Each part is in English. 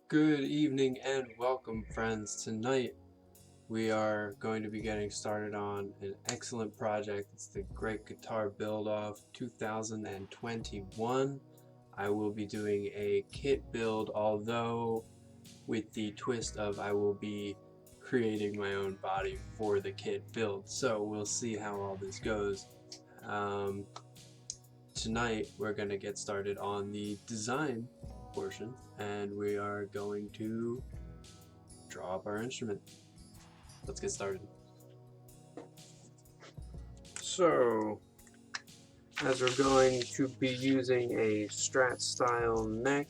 Good evening and welcome, friends. Tonight we are going to be getting started on an excellent project. It's the Great Guitar Build Off 2021. I will be doing a kit build, although with the twist of I will be creating my own body for the kit build. So we'll see how all this goes. Tonight we're going to get started on the design portion, and we are going to draw up our instrument. Let's get started. So, as we're going to be using a Strat style neck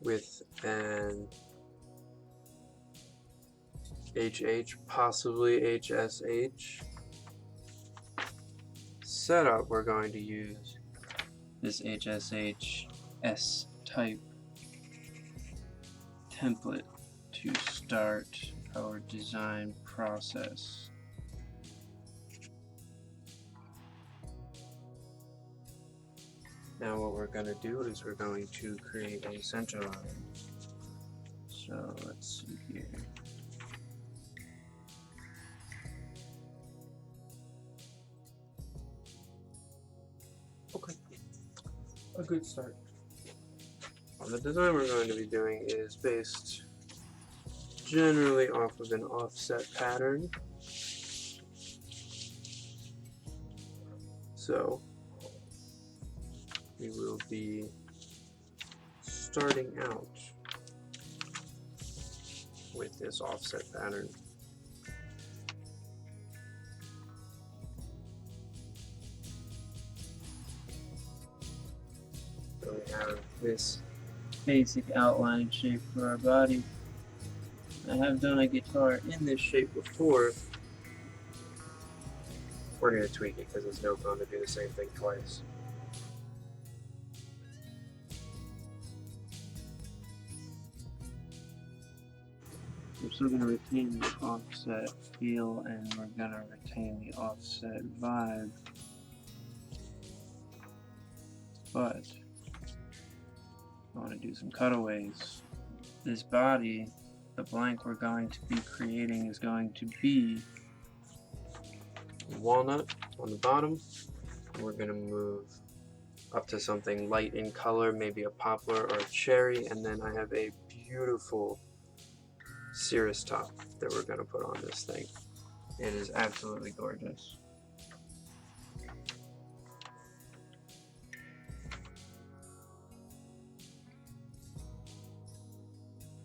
with an HH, possibly HSH setup, we're going to use this HSH S type template to start our design process. Now what we're going to do is we're going to create a center line. So let's see here. Okay, a good start. The design we're going to be doing is based generally off of an offset pattern. So we will be starting out with this offset pattern. So we have this basic outline shape for our body. I have done a guitar in this shape before. We're going to tweak it because it's no fun to do the same thing twice. We're still going to retain the offset feel, and we're going to retain the offset vibe, but I want to do some cutaways. This body, the blank we're going to be creating, is going to be walnut on the bottom. We're going to move up to something light in color, maybe a poplar or a cherry, and then I have a beautiful cirrus top that we're going to put on this thing. It is absolutely gorgeous.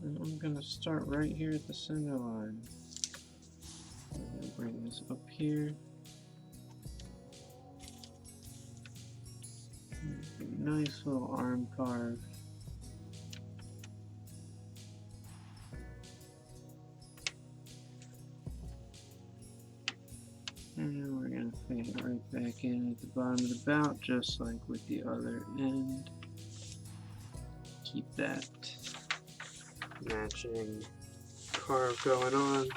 And I'm going to start right here at the center line. I'm going to bring this up here. Nice little arm carve. And we're going to fade it right back in at the bottom of the bout, just like with the other end. Keep that matching carve going on.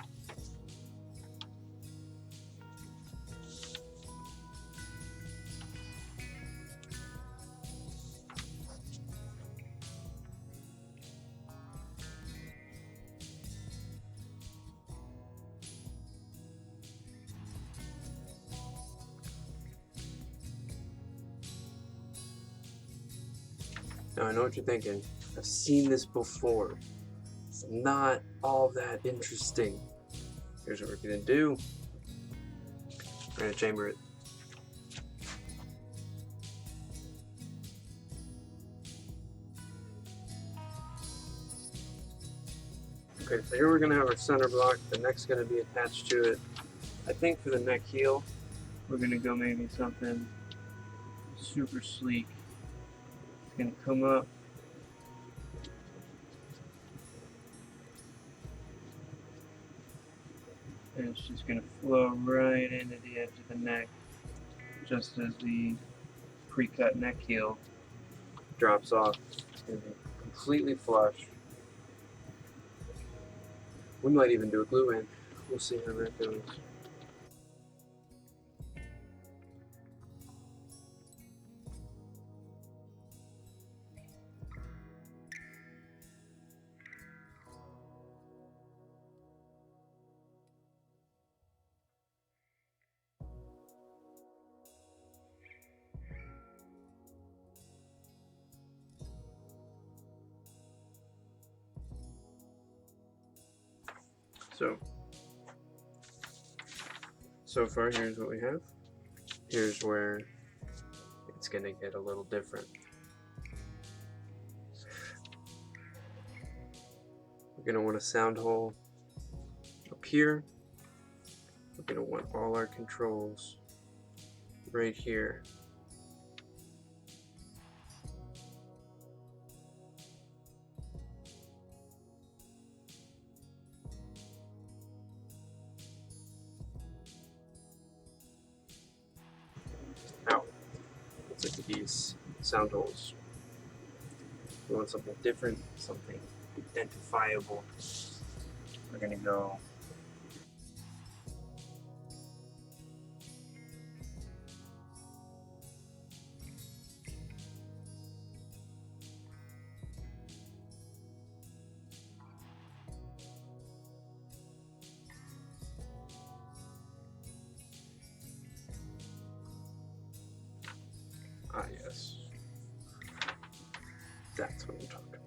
Now I know what you're thinking. I've seen this before. It's not all that interesting. Here's what we're gonna do. We're gonna chamber it. Okay, so here we're gonna have our center block. The neck's gonna be attached to it. I think for the neck heel, we're gonna go maybe something super sleek. It's gonna come up. And it's just going to flow right into the edge of the neck, just as the pre-cut neck heel drops off. It's going to be completely flush. We might even do a glue in. We'll see how that goes. So far, here's what we have. Here's where it's going to get a little different. We're going to want a sound hole up here. We're going to want all our controls right here. Now, let's look at these sound holes. We want something different, something identifiable. We're going to go yes. That's what I'm talking about.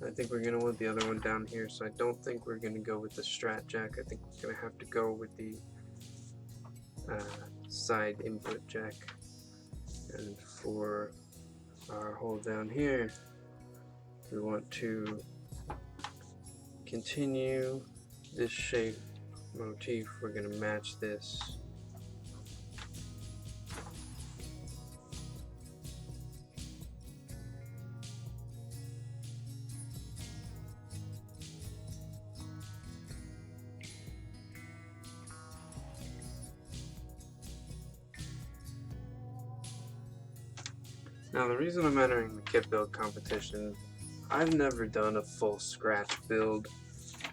I think we're going to want the other one down here, so I don't think we're going to go with the Strat Jack. I think we're going to have to go with the side input jack. And for our hole down here, we want to continue this shape motif. We're going to match this. Now the reason I'm entering the kit build competition, I've never done a full scratch build.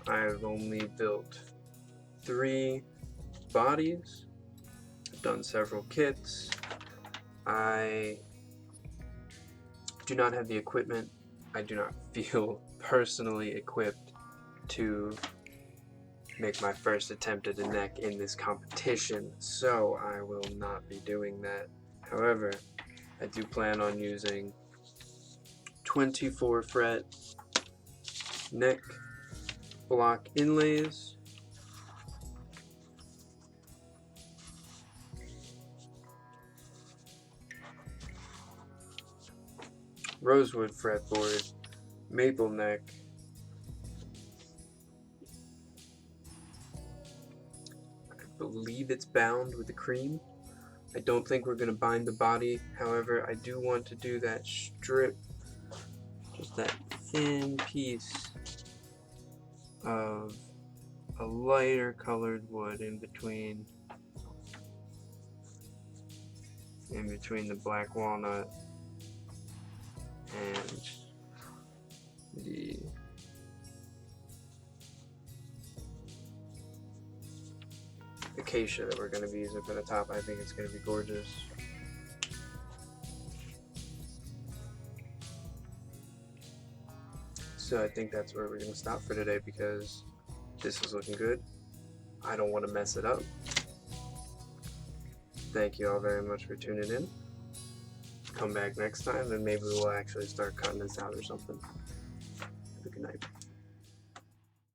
I've only built 3 bodies. I've done several kits. I do not have the equipment. I do not feel personally equipped to make my first attempt at a neck in this competition, so I will not be doing that. However, I do plan on using 24 fret neck block inlays, rosewood fretboard, maple neck, I believe it's bound with the cream. I don't think we're going to bind the body, however I do want to do that strip, just that thin piece of a lighter colored wood in between the black walnut and the acacia that we're going to be using for the top. I think it's going to be gorgeous. So I think that's where we're going to stop for today because this is looking good. I don't want to mess it up. Thank you all very much for tuning in. Come back next time and maybe we'll actually start cutting this out or something. Have a good night.